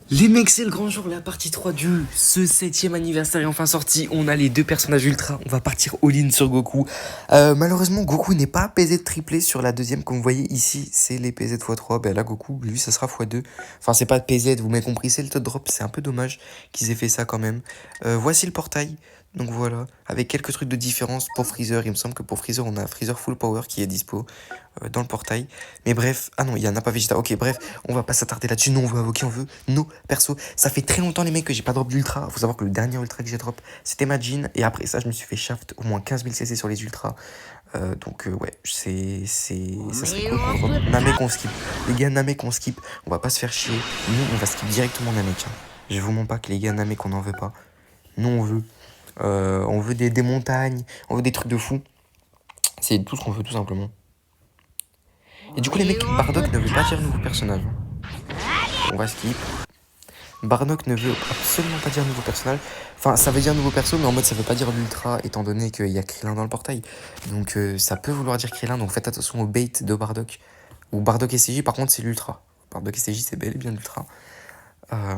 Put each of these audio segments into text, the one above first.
Les mecs, c'est le grand jour, la partie 3 du ce 7ème anniversaire est enfin sorti. On a les deux personnages ultra, on va partir all-in sur Goku. Malheureusement, Goku n'est pas PZ triplé sur la deuxième, comme vous voyez ici, c'est les PZ x3. Ben là, Goku, lui, ça sera x2. Enfin, c'est pas PZ, vous m'avez compris, c'est le top drop, c'est un peu dommage qu'ils aient fait ça quand même. Voici le portail, donc voilà, avec quelques trucs de différence pour Freezer. Il me semble que pour Freezer, on a Freezer Full Power qui est dispo dans le portail. Mais bref, ah non, il y en a pas Vegeta. Ok, bref, on va pas s'attarder là-dessus. Nous, on veut invoquer, on veut nos persos. Ça fait très longtemps, les mecs, que j'ai pas drop d'ultra. Faut savoir que le dernier ultra que j'ai drop, c'était Majin. Et après ça, je me suis fait shaft au moins 15 000 CC sur les ultras. Donc, ouais, ça serait cool qu'on drop. Namek, on skip. Les gars, Namek, on skip. On va pas se faire chier. Nous, on va skip directement Namek. Hein. Je vous mens pas que les gars, Namek, on en veut pas. Nous, on veut des montagnes. On veut des trucs de fou. C'est tout ce qu'on veut, tout simplement. Et du coup, les mecs, Bardock ne veut pas dire nouveau personnage. On va skip. Bardock ne veut absolument pas dire nouveau personnage. Enfin, ça veut dire nouveau perso, mais en mode ça veut pas dire l'ultra, étant donné qu'il y a Krillin dans le portail. Donc ça peut vouloir dire Krillin, donc faites attention au bait de Bardock. Ou Bardock SCJ, par contre, c'est l'ultra. Bardock SCJ, c'est bel et bien l'ultra.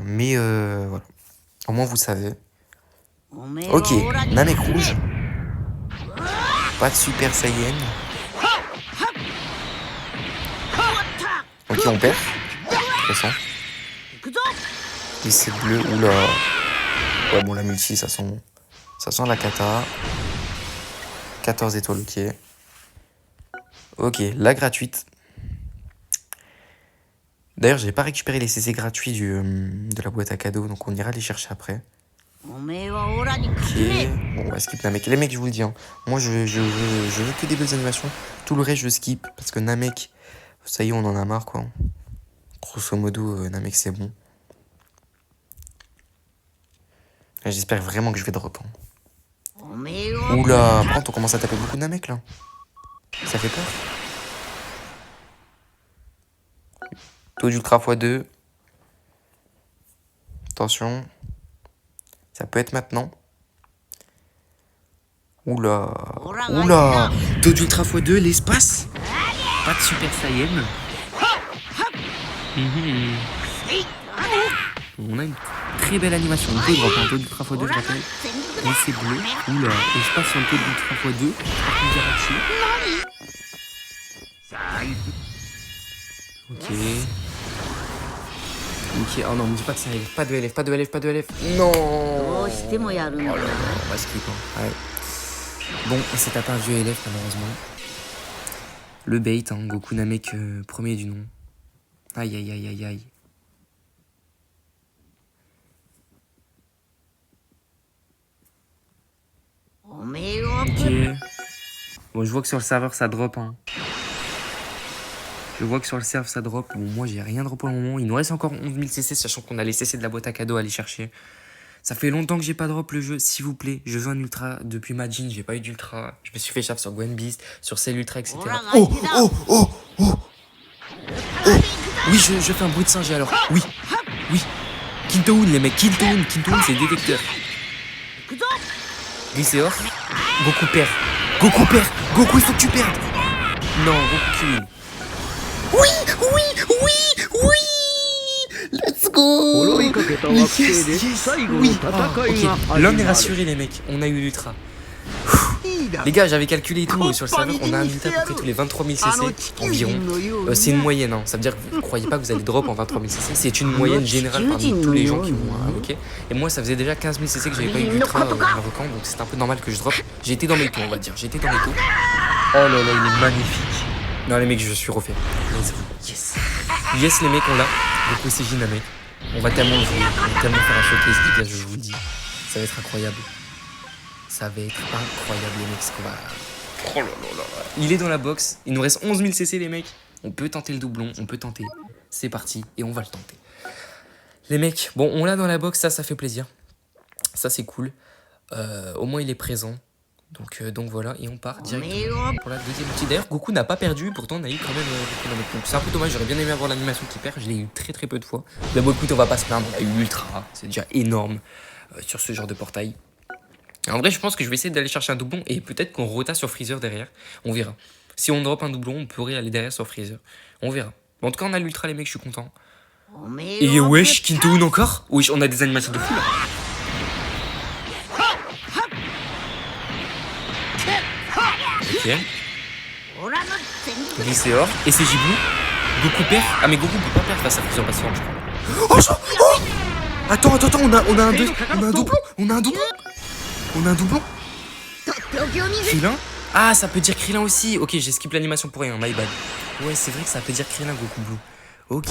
Mais voilà. Au moins, vous savez. Ok, Namek rouge. Pas de Super Saiyan. Ok, on perd. Intéressant. Et c'est bleu, oula. Ouais, bon, la multi, ça sent la kata. 14 étoiles, ok. Ok, la gratuite. D'ailleurs, j'ai pas récupéré les CC gratuits de la boîte à cadeaux, donc on ira les chercher après. Ok, bon, on va skip Namek. Les mecs, je vous le dis, hein, moi je veux que des belles animations. Tout le reste, je skip, parce que Namek, ça y est, on en a marre, quoi. Grosso modo, Namek, c'est bon. J'espère vraiment que je vais drop. Hein. Oula, par contre, on commence à taper beaucoup de Namek, là. Ça fait peur. Taux d'ultra x2. Attention. Ça peut être maintenant. Oula. Oula. Taux d'ultra x2, l'espace. Pas de Super Saiyan. On a une très belle animation. On peut drop un taux d'ultra x2, je rappelle. Et c'est bleu. Oula. Espace sur le taux d'ultra x2. Ok. Ok, oh non, me dis pas que ça arrive. Pas de LF, pas de LF, pas de LF. Non. Oh là là, on va skip. Hein. Ouais. Bon, on s'est tapé un vieux LF malheureusement. Le bait, hein, Goku Namek premier du nom. Aïe aïe aïe aïe aïe. Ok. Bon, je vois que sur le serveur ça drop. Hein. Je vois que sur le serve ça drop. Bon, moi j'ai rien drop pour le moment. Il nous reste encore 11 000 CC, sachant qu'on a les CC de la boîte à cadeaux à aller chercher. Ça fait longtemps que j'ai pas drop le jeu, s'il vous plaît. Je veux un ultra depuis Majin, j'ai pas eu d'ultra. Je me suis fait shaft sur Gwen Beast, sur Cell Ultra, etc. Oh, oh, oh, oh, oh. Oui, je fais un bruit de singe alors. Oui, oui. Kintoon, les mecs, Kintoon c'est détecteur. Glycéor. Goku perd. Goku perd. Goku, il faut que tu perdes. Non, Goku qui win. Oui, oui, oui, oui. Let's go. Yes, yes. Oui. Oh, ok. L'homme est rassuré, les mecs. On a eu l'ultra. Les gars, j'avais calculé et tout sur le serveur, on a un ultra à peu près tous les 23 000 CC environ. C'est une moyenne, hein. Ça veut dire que vous ne croyez pas que vous allez drop en 23 000 CC. C'est une moyenne générale parmi tous les gens qui vont invoquer. Et moi, ça faisait déjà 15 000 CC que j'avais pas eu d'ultra en invoquant, donc c'est un peu normal que je drop. J'ai été dans mes taux, on va dire. J'étais dans mes taux. Oh là là, il est magnifique. Non, les mecs, je suis refait. Yes. Yes, les mecs, on l'a. Donc, c'est Namek. On va tellement faire un showcase, les gars, je vous le dis. Ça va être incroyable. Ça va être incroyable, les mecs, ce qu'on va... Oh là là là. Il est dans la box. Il nous reste 11 000 CC, les mecs. On peut tenter le doublon. On peut tenter. C'est parti. Et on va le tenter. Les mecs, bon, on l'a dans la box. Ça fait plaisir. Ça, c'est cool. Au moins, il est présent. Donc voilà. Et on part directement pour la deuxième partie. D'ailleurs, Goku n'a pas perdu. Pourtant, on a eu quand même Goku Namek. Donc c'est un peu dommage. J'aurais bien aimé avoir l'animation qui perd. Je l'ai eu très très peu de fois. Mais bon, écoute, on va pas se plaindre. On a eu l'ultra. C'est déjà énorme sur ce genre de portail. En vrai, je pense que je vais essayer d'aller chercher un doublon et peut-être qu'on rota sur Freezer derrière. On verra. Si on drop un doublon, on pourrait aller derrière sur Freezer. On verra. Bon, en tout cas, on a l'ultra, les mecs, je suis content. Et wesh, Kintoun encore? Wesh, on a des animations de fou là. Ok. Glycéor. Et c'est Giblou. Goku perd. Ah, mais Goku peut pas perdre face à Freezer Bass Form, je crois. Oh, Attends, on a un doublon. On a un doublon. Krillin. Ah, ça peut dire Krillin aussi. Ok, j'ai skip l'animation pour rien, my bad. Ouais, c'est vrai que ça peut dire Krillin, Goku Blue. Ok.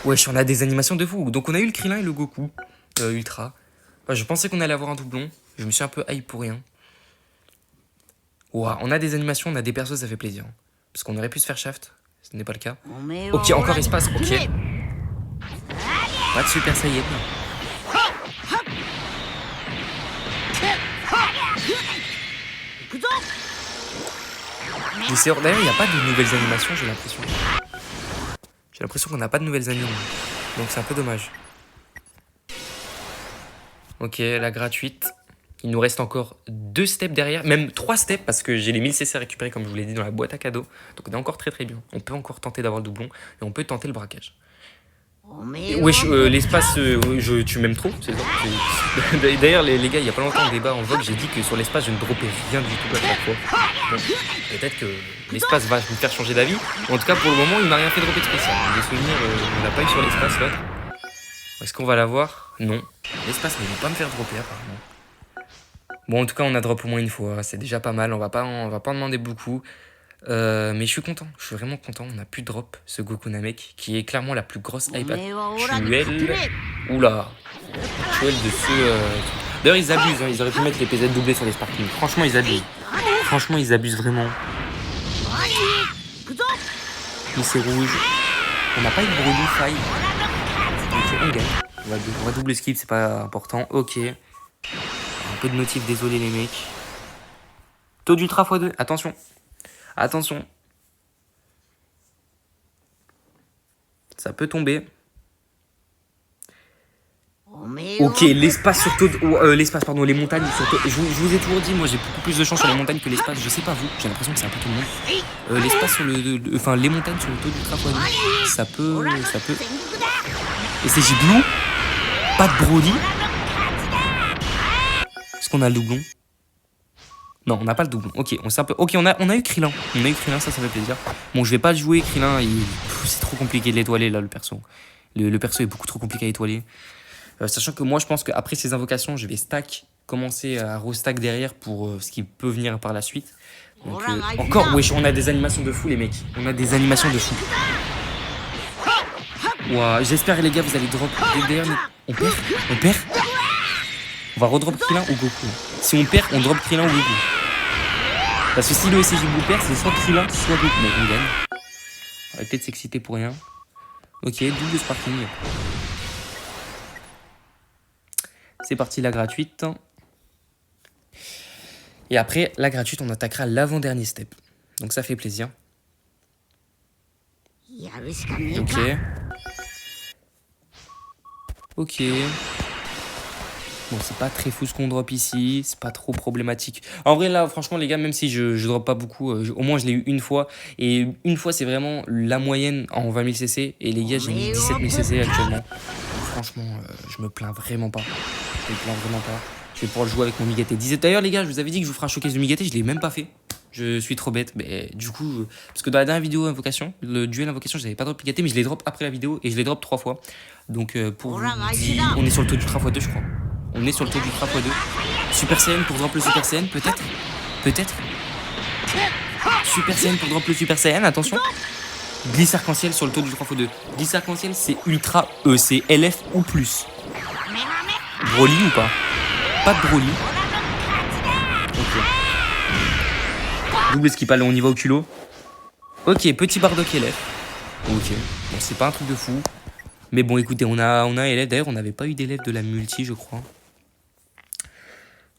Wesh, on a des animations de fou. Donc on a eu le Krillin et le Goku Ultra. Enfin, je pensais qu'on allait avoir un doublon. Je me suis un peu hype pour rien. Ouah, on a des animations, on a des persos, ça fait plaisir. Parce qu'on aurait pu se faire shaft. Ce n'est pas le cas. Ok, encore espace, ok. Pas de Super Saiyan. D'ailleurs, il n'y a pas de nouvelles animations, j'ai l'impression. J'ai l'impression qu'on n'a pas de nouvelles animations. Donc c'est un peu dommage. Ok, la gratuite. Il nous reste encore 2 steps derrière, même 3 steps parce que j'ai les 1000 CC récupérés comme je vous l'ai dit dans la boîte à cadeaux. Donc on est encore très bien. On peut encore tenter d'avoir le doublon et on peut tenter le braquage. Wesh, l'espace, tu m'aimes trop, c'est ça. D'ailleurs, les gars, il y a pas longtemps, un débat en vogue, j'ai dit que sur l'espace, je ne dropais rien du tout à chaque fois. Bon, peut-être que l'espace va me faire changer d'avis. En tout cas, pour le moment, il m'a rien fait dropper de spécial. Des souvenirs, on n'a pas eu sur l'espace, là. Est-ce qu'on va l'avoir? Non. L'espace ne va pas me faire dropper, apparemment. Bon, en tout cas, on a drop au moins une fois. C'est déjà pas mal. On va pas en demander beaucoup. Mais je suis content. Je suis vraiment content. On a pu drop ce Goku Namek qui est clairement la plus grosse hype actuelle. Oula. Actuelle de ce. D'ailleurs, ils abusent. Hein. Ils auraient pu mettre les PZ doublés sur les Sparkling. Franchement, ils abusent. Franchement, ils abusent vraiment. Lycée rouge. On n'a pas eu de Broly faille. Ok, on gagne. On va double skip, c'est pas important. Ok. Un peu de notif, désolé les mecs. Taux d'ultra x2, attention. Attention. Ça peut tomber. Ok, l'espace sur taux l'espace, pardon, les montagnes sur taux. Je vous ai toujours dit, moi j'ai beaucoup plus de chance sur les montagnes que l'espace. Je sais pas vous, j'ai l'impression que c'est un peu tout le monde. L'espace sur enfin les montagnes sur le taux d'ultra x2. Ça peut. Et c'est Giblou. Pas de Broly. Est-ce qu'on a le doublon? Non, on n'a pas le doublon. Ok, on a eu Krillin. On a eu Krillin, ça fait plaisir. Bon, je vais pas le jouer, Krillin. C'est trop compliqué de l'étoiler, là, le perso. Le perso est beaucoup trop compliqué à étoiler. Sachant que moi, je pense qu'après ces invocations, je vais commencer à restack derrière pour ce qui peut venir par la suite. Donc, encore, wesh, on a des animations de fou, les mecs. On a des animations de fou. Wow, j'espère, les gars, vous allez drop. Derrière, on perd. On va redrop Krillin ou Goku. Si on perd, on drop Krillin ou Goku. Parce que si le SCJ vous perd, c'est soit Krillin, soit Goku. Bon, on gagne. Arrêtez de s'exciter pour rien. Ok, double Sparking. C'est parti, la gratuite. Et après, la gratuite, on attaquera l'avant-dernier step. Donc ça fait plaisir. Ok. Bon, c'est pas très fou ce qu'on drop ici, c'est pas trop problématique. En vrai, là, franchement, les gars, même si je drop pas beaucoup, au moins je l'ai eu une fois. Et une fois, c'est vraiment la moyenne en 20 000 CC. Et les gars, j'ai mis 17 000 CC actuellement. Franchement, je me plains vraiment pas. Je vais pouvoir le jouer avec mon Migaté. D'ailleurs, les gars, je vous avais dit que je vous ferai un showcase de Migaté, je l'ai même pas fait. Je suis trop bête. Mais du coup, parce que dans la dernière vidéo Invocation, le duel Invocation, je n'avais pas drop Migaté, mais je l'ai drop après la vidéo et je l'ai drop 3 fois. Donc, pour vous dire, on est sur le taux du 3x2, je crois. On est sur le taux du 3x2. Super Saiyan pour drop le Super Saiyan, peut-être. Super Saiyan pour drop le Super Saiyan, attention. Glisse arc-en-ciel sur le taux du 3x2. Glisse arc-en-ciel, c'est ultra c'est LF ou plus. Broly ou pas? Pas de Broly. Ok. Double skip, allez, on y va au culot. Ok, petit Bardock LF. Ok. Bon, c'est pas un truc de fou. Mais bon, écoutez, on a élève. D'ailleurs, on n'avait pas eu d'élève de la multi, je crois.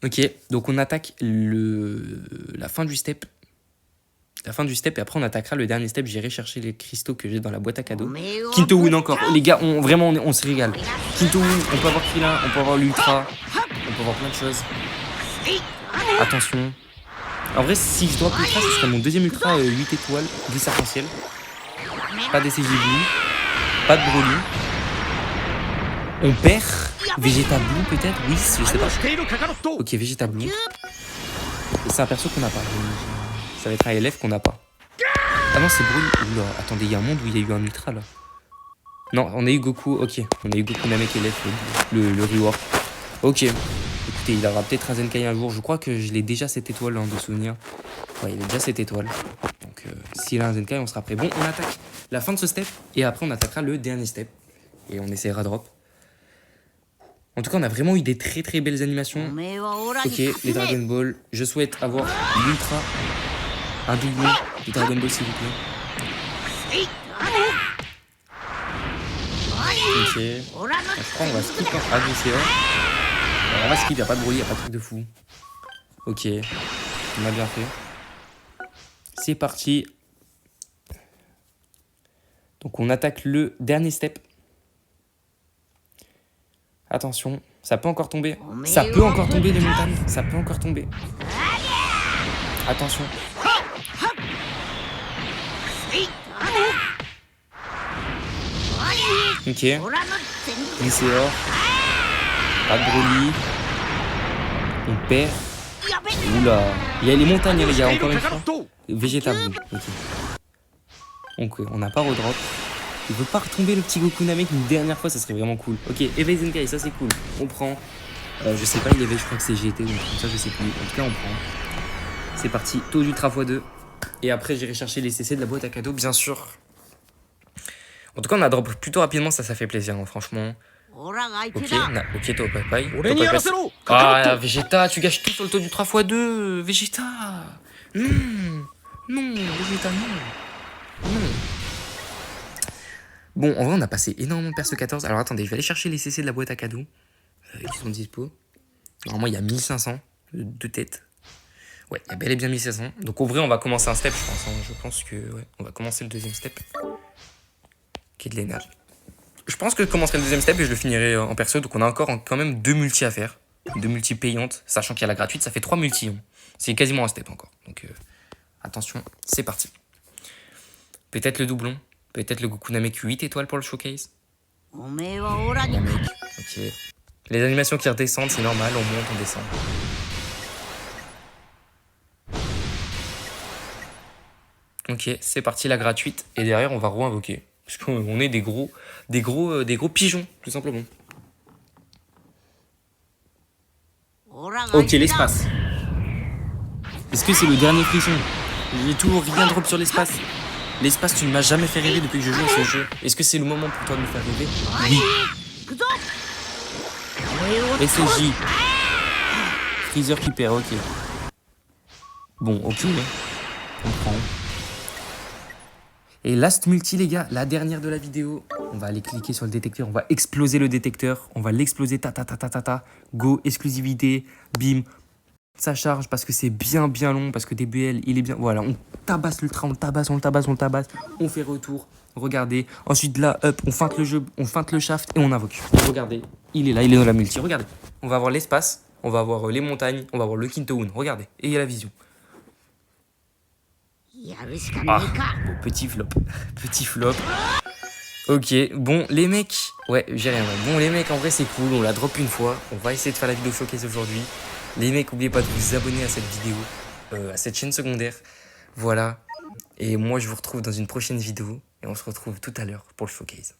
Ok, donc on attaque la fin du step. Et après on attaquera le dernier step. J'irai chercher les cristaux que j'ai dans la boîte à cadeaux. Kintoun encore. Les gars, on se régale. Kintoun, on peut avoir Krillin, on peut avoir l'Ultra. On peut avoir plein de choses. Attention. En vrai, si je drop l'Ultra, ce serait mon deuxième Ultra 8 étoiles. Glisse arc-en-ciel. Pas d'essai Blue. Pas de Broly. On perd Vegeta Blue peut-être. Oui, je sais pas. Ok, Vegeta Blue. C'est un perso qu'on n'a pas. Ça va être un LF qu'on n'a pas. Ah non, c'est Broly. Oula, attendez, il y a un monde où il y a eu un ultra là. Non, on a eu Goku. Ok, on a eu Goku Namek LF, le rework. Ok. Écoutez, il aura peut-être un Zenkai un jour. Je crois que je l'ai déjà cette étoile de souvenir. Ouais, il a déjà cette étoile. Donc, s'il a un Zenkai, on sera prêt. Bon, on attaque la fin de ce step. Et après, on attaquera le dernier step. Et on essaiera de drop. En tout cas, on a vraiment eu des très très belles animations. Ok, les Dragon Ball. Je souhaite avoir l'ultra. Un doublon de Dragon Ball, s'il vous plaît. Ok. Je crois qu'on va skip. Ah, c'est alors, on va skip, il n'y a pas de bruit, il n'y a pas de truc de fou. Ok. On a bien fait. C'est parti. Donc, on attaque le dernier step. Attention, ça peut encore tomber. Ça peut encore tomber les montagnes. Ça peut encore tomber. Attention. Ok. Lycéor. Pas de Broly. On perd. Oula. Il y a les montagnes, les gars, encore une fois. Vegeta Blue. Ok. Donc, on n'a pas redrop. Il veut pas retomber le petit Goku Namek une dernière fois, ça serait vraiment cool. Ok, éveil Zenkai, ça c'est cool. On prend. Je sais pas, il éveille, je crois que c'est GT ou comme ça, je sais plus. En tout cas, on prend. C'est parti, taux d'ultra x2. Et après, j'irai chercher les CC de la boîte à cadeaux, bien sûr. En tout cas, on a drop plutôt rapidement, ça fait plaisir, hein, franchement. Ok, toi, papaye. Ah, Vegeta, tu gâches tout sur le taux d'ultra x2. Vegeta. Non, non, Vegeta, non. Non. Bon, en vrai, on a passé énormément de perso 14. Alors, attendez, je vais aller chercher les CC de la boîte à cadeaux qui sont dispo. Normalement, il y a 1500 de tête. Ouais, il y a bel et bien 1500. Donc, en vrai, on va commencer un step, je pense. Hein. Je pense que, ouais, on va commencer le deuxième step. Qui est de l'énergie. Je pense que je commencerai le deuxième step et je le finirai en perso. Donc, on a encore quand même 2 multis à faire. 2 multis payantes. Sachant qu'il y a la gratuite, ça fait 3 multis. Hein. C'est quasiment un step encore. Donc, attention, c'est parti. Peut-être le doublon. Peut-être le Goku Namek 8 étoiles pour le showcase. Namek, ok. Les animations qui redescendent, c'est normal, on monte, on descend. Ok, c'est parti la gratuite. Et derrière, on va re-invoquer. Parce qu'on est des gros pigeons, tout simplement. Ok, l'espace. Est-ce que c'est le dernier frisson? J'ai toujours rien drop sur l'espace. L'espace, tu ne m'as jamais fait rêver depuis que je joue à ce jeu. Est-ce que c'est le moment pour toi de me faire rêver? Oui. SSJ. Freezer qui perd, ok. Bon, ok. On prend. Et last multi, les gars, la dernière de la vidéo. On va aller cliquer sur le détecteur. On va exploser le détecteur. On va l'exploser. Ta ta ta ta ta ta. Go, exclusivité. Bim. Ça charge parce que c'est bien long, parce que DBL, il est bien... Voilà, on tabasse l'ultra, on tabasse, on fait retour, regardez. Ensuite, là, hop, on feinte le jeu, on feinte le shaft et on invoque. Regardez, il est là, il est dans la multi, regardez. On va avoir l'espace, on va avoir les montagnes, on va avoir le Kintoun, regardez. Et il y a la vision. Ah, bon, petit flop, petit flop. Ok, bon, les mecs... Ouais, j'ai rien. Bon, les mecs, en vrai, c'est cool, on la drop une fois. On va essayer de faire la vidéo showcase aujourd'hui. Les mecs, n'oubliez pas de vous abonner à cette vidéo, à cette chaîne secondaire. Voilà. Et moi, je vous retrouve dans une prochaine vidéo. Et on se retrouve tout à l'heure pour le showcase.